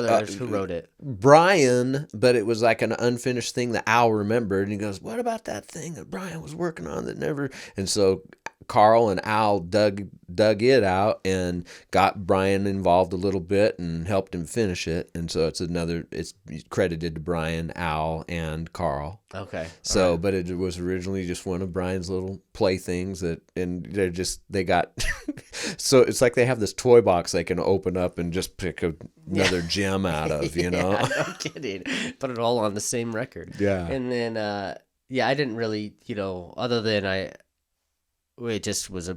brother who wrote it? Brian, but it was like an unfinished thing that Al remembered, and he goes, "What about that thing that Brian was working on that never?" And so Carl and Al dug it out and got Brian involved a little bit and helped him finish it. And so it's credited to Brian, Al, and Carl. Okay. So, right. But it was originally just one of Brian's little playthings they got, so it's like they have this toy box they can open up and just pick another gem out of, No kidding. Put it all on the same record. Yeah. And then, I didn't really, other than it just was I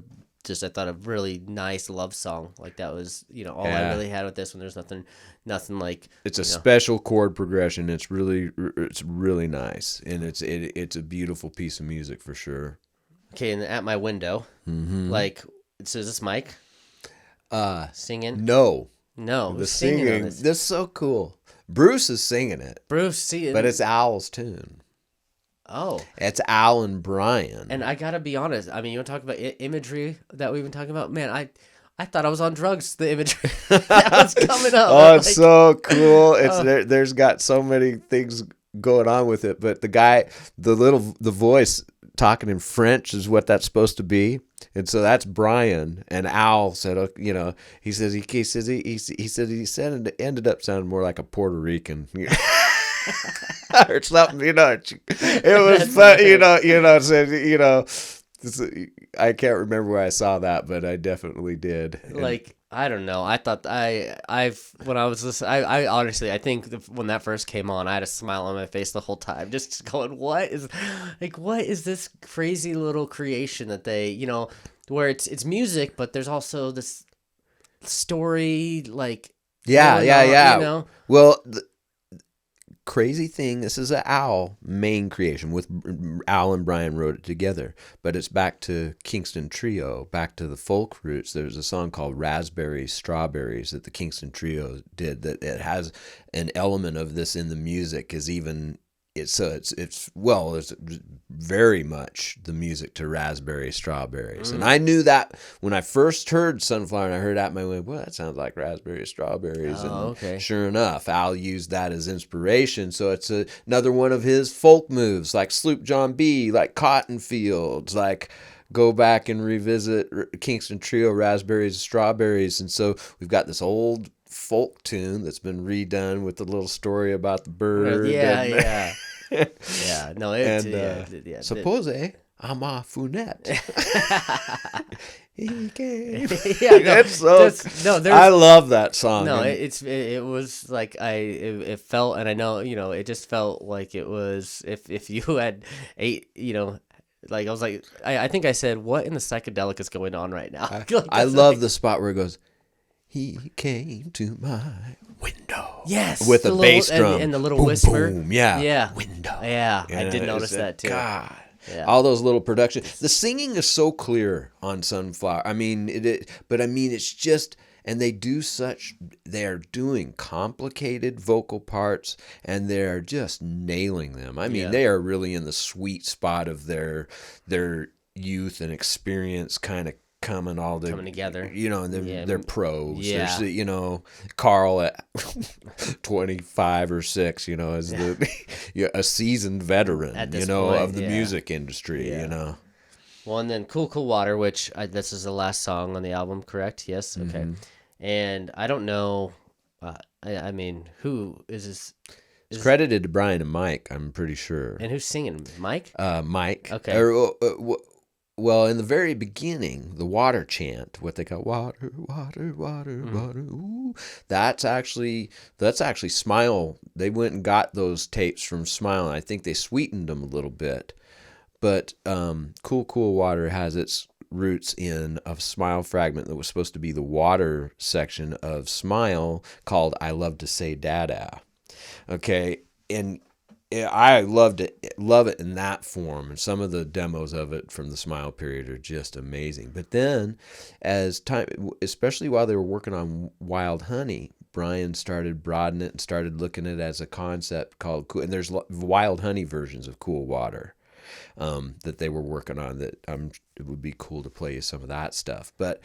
thought a really nice love song. Like that was, all I really had with this one. There's nothing like. It's a special chord progression. It's really nice, and it's a beautiful piece of music for sure. Okay, and At My Window, so is this Mike? Singing? No, the singing. This is so cool. Bruce is singing it. But it's Al's tune. Oh. It's Al and Brian. And I gotta be honest. I mean, you want to talk about imagery that we've been talking about? Man, I thought I was on drugs. The imagery that was coming up. Oh, it's so cool. There's got so many things going on with it. But the voice talking in French is what that's supposed to be. And so that's Brian. And Al said, he said it ended up sounding more like a Puerto Rican. or something, it was fun, said, I can't remember where I saw that, but I definitely did. Like, I don't know. I thought when I was listening, I honestly, I think when that first came on, I had a smile on my face the whole time, just going, what is this crazy little creation that they, where it's music, but there's also this story, like, yeah, going yeah, on, yeah. Well, crazy thing, this is an Al main creation with Al and Brian wrote it together, but it's back to Kingston Trio, back to the folk roots. There's a song called Raspberries, Strawberries that the Kingston Trio did that it has an element of this in the music is even it's very much the music to Raspberry Strawberries. And I knew that when I first heard Sunflower and I heard that, my way, well, that sounds like Raspberry Strawberries. And sure enough, Al used that as inspiration. So it's another one of his folk moves, like Sloop John B., like Cotton Fields, like go back and revisit Kingston Trio, Raspberries and Strawberries. And so we've got this old folk tune that's been redone with the little story about the bird. Yeah. Yeah, no, suppose I'm a funette. He came. I love that song. No, it was like it felt, and I know, it just felt like it was if you had ate, like I was like, I think I said, what in the psychedelic is going on right now? I love the spot where it goes, he came to my window. Yes. With a bass drum. And the little boom, whisper. Boom, yeah. Yeah. Window. Yeah. I did notice that too. God. Yeah. All those little productions. The singing is so clear on Sunflower. I mean, it's just, and they're doing complicated vocal parts and they're just nailing them. I mean, they are really in the sweet spot of their youth and experience kind of coming together, and they're pros. Yeah. There's, Carl at 25 or 6, is a seasoned veteran, at this point, of the music industry, Well, and then Cool Water, which this is the last song on the album, correct? Yes. Okay. Mm-hmm. And I don't know. I mean, who is this? It's credited to Brian and Mike, I'm pretty sure. And who's singing? Mike? Mike. Okay. Well, in the very beginning, the water chant, what they call water, water, water, water, ooh, that's actually Smile. They went and got those tapes from Smile, and I think they sweetened them a little bit. But Cool Water has its roots in a Smile fragment that was supposed to be the water section of Smile called I Love to Say Dada. Okay, and I love it in that form, and some of the demos of it from the Smile period are just amazing. But then, as time, especially while they were working on Wild Honey, Brian started broadening it and started looking at it as a concept called Cool. And there's Wild Honey versions of Cool Water that they were working on. That it would be cool to play you some of that stuff. But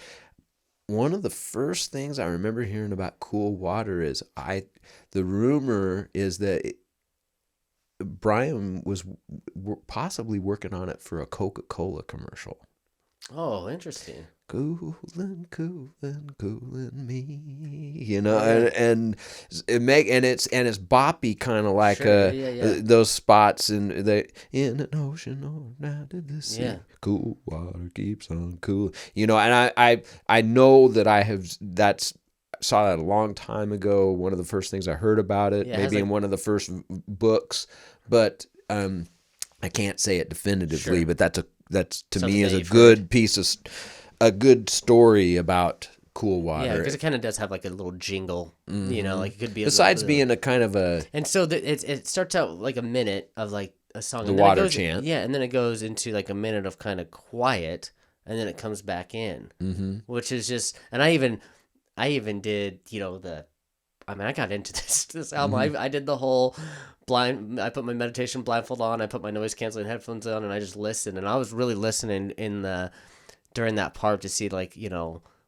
one of the first things I remember hearing about Cool Water is the rumor is that Brian was possibly working on it for a Coca-Cola commercial. Oh, interesting. Coolin' me, and it's boppy, kind of like those spots in an ocean or down to the sea. Yeah. Cool water keeps on cool. And I know that saw that a long time ago. One of the first things I heard about it, maybe in one of the first books, but I can't say it definitively. Sure. But that's to me is a good piece of a good story about Cool Water. Yeah, because it kind of does have like a little jingle, like it could be. Besides being a kind of a, and so it starts out like a minute of like a song, the water chant, and then it goes into like a minute of kind of quiet, and then it comes back in, which is just, and I even did, I got into this album. I did the whole I put my meditation blindfold on, I put my noise canceling headphones on, and I just listened. And I was really listening during that part to see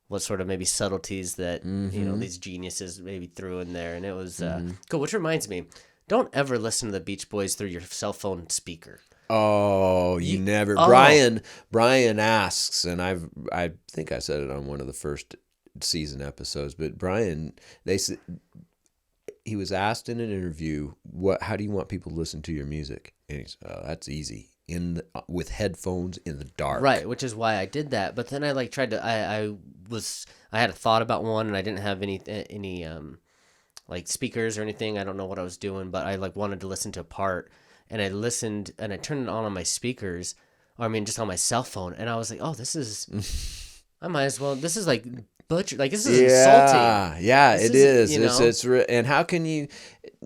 what sort of maybe subtleties that, these geniuses maybe threw in there. And it was cool, which reminds me, don't ever listen to the Beach Boys through your cell phone speaker. Oh, you never. Oh. Brian asks, and I think I said it on one of the first season episodes, but Brian, he was asked in an interview, how do you want people to listen to your music? And he said, oh, that's easy. with headphones in the dark. Right, which is why I did that. But then I like tried to. I had a thought about one, and I didn't have any like speakers or anything. I don't know what I was doing, but I like wanted to listen to a part, and I listened and I turned it on my speakers, or I mean just on my cell phone, and I was like, oh, this is. I might as well. This is like butcher. Like this is insulting. Yeah, This it is, is. And how can you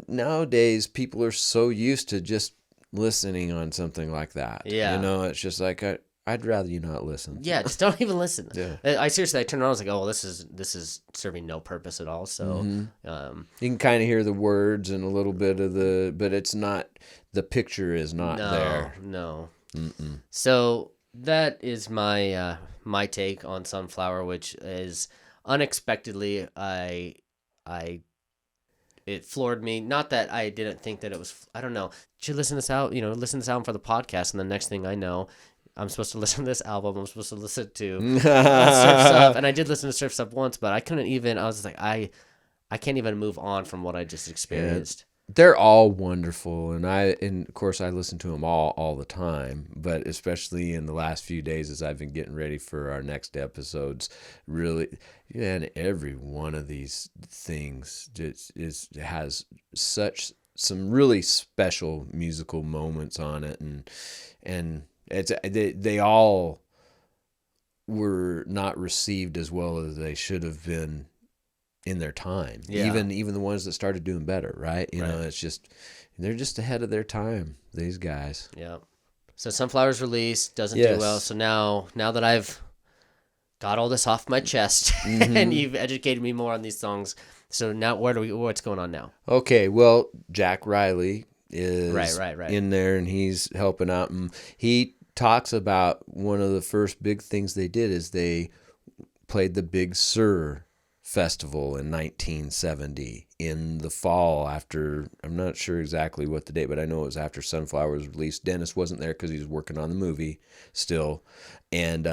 nowadays? People are so used to just listening on something like that. Yeah, it's just like I'd rather you not listen. Yeah, just don't even listen. Yeah. I seriously, I turned around, I was like, oh, well, this is serving no purpose at all. So, you can kind of hear the words and a little bit of but it's not, the picture is not there. No. Mm-mm. So that is my my take on Sunflower, which is unexpectedly, it floored me. Not that I didn't think that it was, I don't know. Should listen to this out, listen to this album for the podcast, and the next thing I know, I'm supposed to listen to this album. I'm supposed to listen to Surf's Up. And I did listen to Surf's Up once, but I couldn't even, I was just like, I can't even move on from what I just experienced. They're all wonderful. And of course I listen to them all the time, but especially in the last few days as I've been getting ready for our next episodes, really, and every one of these things has some really special musical moments on it. And they all were not received as well as they should have been in their time. Yeah. Even the ones that started doing better, right? It's just, they're just ahead of their time, these guys. Yeah. So Sunflower's released, doesn't do well. So now that I've got all this off my chest and you've educated me more on these songs, so now what's going on now? Okay, well, Jack Rieley is right. in there, and he's helping out, and he talks about one of the first big things they did is they played the Big Sur Festival in 1970 in the fall after, I'm not sure exactly what the date, but I know it was after Sunflower was released. Dennis wasn't there because he was working on the movie still, and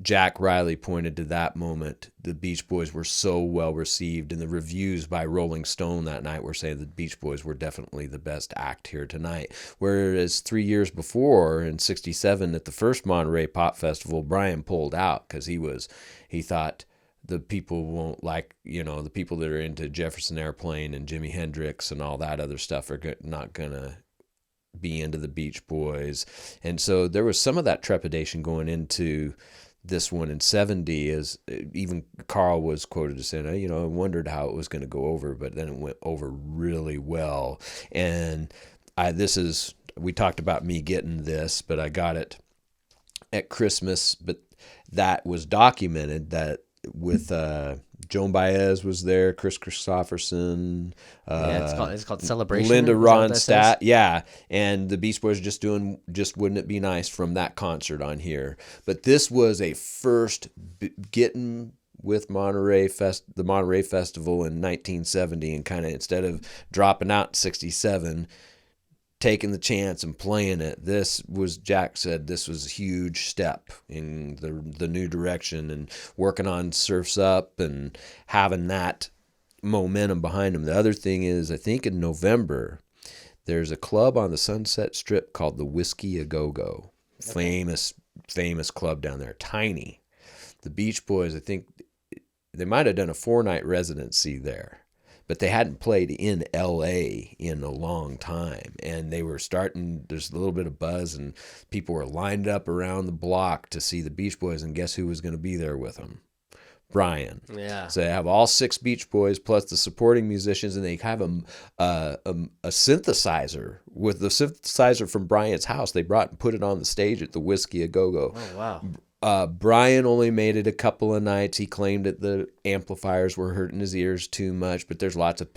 Jack Rieley pointed to that moment. The Beach Boys were so well received, and the reviews by Rolling Stone that night were saying the Beach Boys were definitely the best act here tonight. Whereas 3 years before, in '67, at the first Monterey Pop Festival, Brian pulled out because he thought the people won't like, the people that are into Jefferson Airplane and Jimi Hendrix and all that other stuff are not gonna be into the Beach Boys, and so there was some of that trepidation going into this one in '70, as even Carl was quoted as saying, I wondered how it was going to go over, but then it went over really well. And we talked about me getting this, but I got it at Christmas, but that was documented that with Joan Baez was there, Chris Christopherson. It's called Celebration. Linda Ronstadt, yeah, and the Beach Boys just doing "Just Wouldn't It Be Nice" from that concert on here. But this was a first getting with the Monterey Festival in 1970, and kind of instead of dropping out in '67. Taking the chance and playing it. Jack said this was a huge step in the new direction, and working on Surf's Up and having that momentum behind him. The other thing is, I think in November, there's a club on the Sunset Strip called the Whiskey A Go-Go. Famous club down there, tiny. The Beach Boys, I think they might have done a 4-night residency there, but they hadn't played in L.A. in a long time. And they were there's a little bit of buzz, and people were lined up around the block to see the Beach Boys, and guess who was going to be there with them? Brian. Yeah. So they have all 6 Beach Boys plus the supporting musicians, and they have a synthesizer. With the synthesizer from Brian's house, they brought and put it on the stage at the Whiskey A Go-Go. Oh, wow. Brian only made it a couple of nights. He claimed that the amplifiers were hurting his ears too much, but there's lots of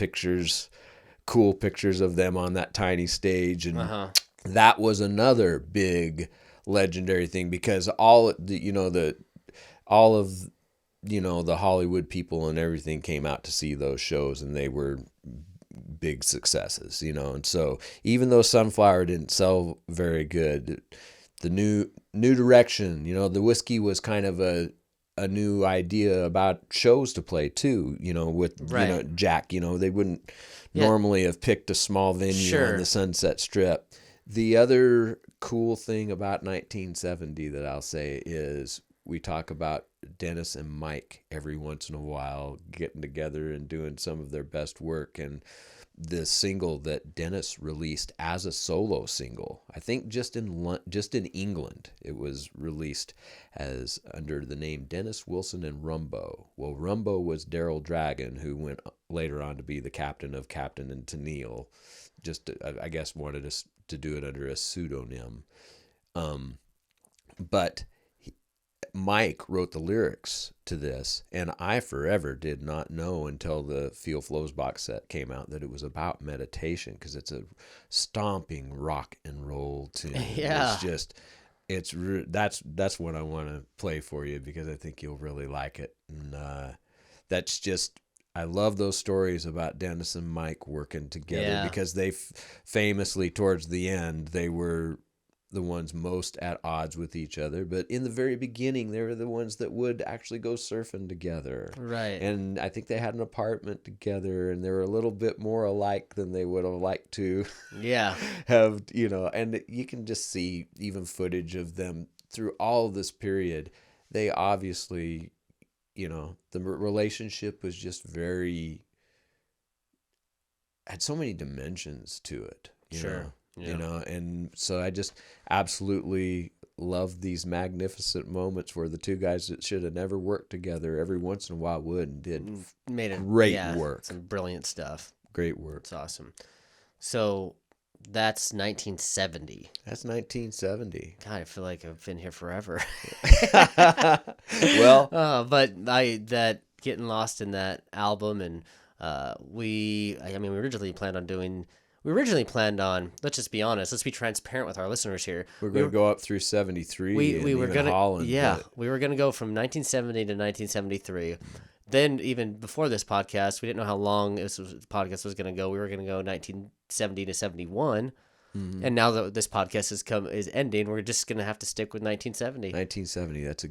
cool pictures of them on that tiny stage. And that was another big legendary thing, because all of the Hollywood people and everything came out to see those shows, and they were big successes, and so even though Sunflower didn't sell very good, the new direction, the Whiskey was kind of a new idea about shows to play too, with Jack, they wouldn't normally have picked a small venue on the Sunset Strip. The other cool thing about 1970 that I'll say is we talk about Dennis and Mike every once in a while getting together and doing some of their best work. And the single that Dennis released as a solo single, I think just in England, it was released as under the name Dennis Wilson and Rumbo. Well, Rumbo was Daryl Dragon, who went later on to be the captain of Captain and Tennille. I guess wanted us to do it under a pseudonym. But Mike wrote the lyrics to this, and I forever did not know until the Feel Flows box set came out that it was about meditation, because it's a stomping rock and roll tune. Yeah. That's what I want to play for you, because I think you'll really like it. And I love those stories about Dennis and Mike working together, because they famously, towards the end, they were the ones most at odds with each other. But in the very beginning, they were the ones that would actually go surfing together. Right. And I think they had an apartment together, and they were a little bit more alike than they would have liked to have, and you can just see even footage of them through all this period. They obviously, the relationship was just had so many dimensions to it. Sure. And so I just absolutely love these magnificent moments where the two guys that should have never worked together every once in a while would, and did great work. Some brilliant stuff. Great work. It's awesome. So that's 1970. That's 1970. God, I feel like I've been here forever. Well, but that getting lost in that album, and we originally planned on, let's just be honest, let's be transparent with our listeners here. We're going to go up through 73. We were going to, Holland, we were going to go from 1970 to 1973. Then even before this podcast, we didn't know how long the podcast was going to go. We were going to go 1970 to 71. Mm-hmm. And now that this podcast is ending, we're just going to have to stick with 1970. 1970. That's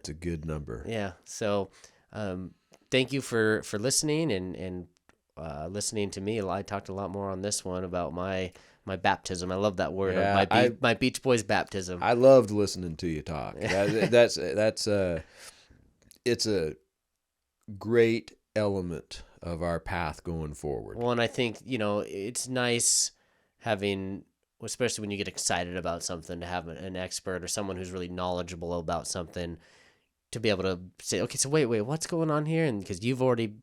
a good number. Yeah. So, thank you for listening and listening to me. I talked a lot more on this one about my baptism. I love that word. Yeah, my Beach Boys baptism. I loved listening to you talk. It's a great element of our path going forward. Well, and I think, it's nice having, especially when you get excited about something, to have an expert or someone who's really knowledgeable about something, to be able to say, okay, so wait, what's going on here? And because you've already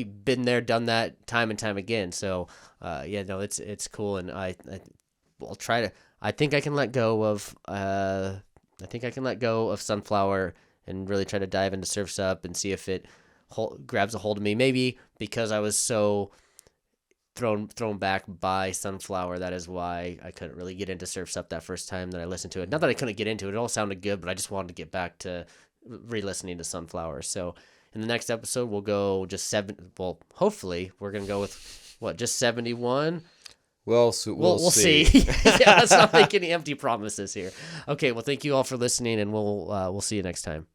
been there, done that time and time again. So, it's cool. And I'll try to, I think I can let go of Sunflower and really try to dive into Surf's Up and see if it grabs a hold of me. Maybe because I was so thrown back by Sunflower, that is why I couldn't really get into Surf's Up that first time that I listened to it. Not that I couldn't get into it. It all sounded good, but I just wanted to get back to re-listening to Sunflower. So in the next episode, we'll go just hopefully we're going to go with just 71. Well, so we'll see. Yeah, let's not make any empty promises here. Okay, well, thank you all for listening, and we'll see you next time.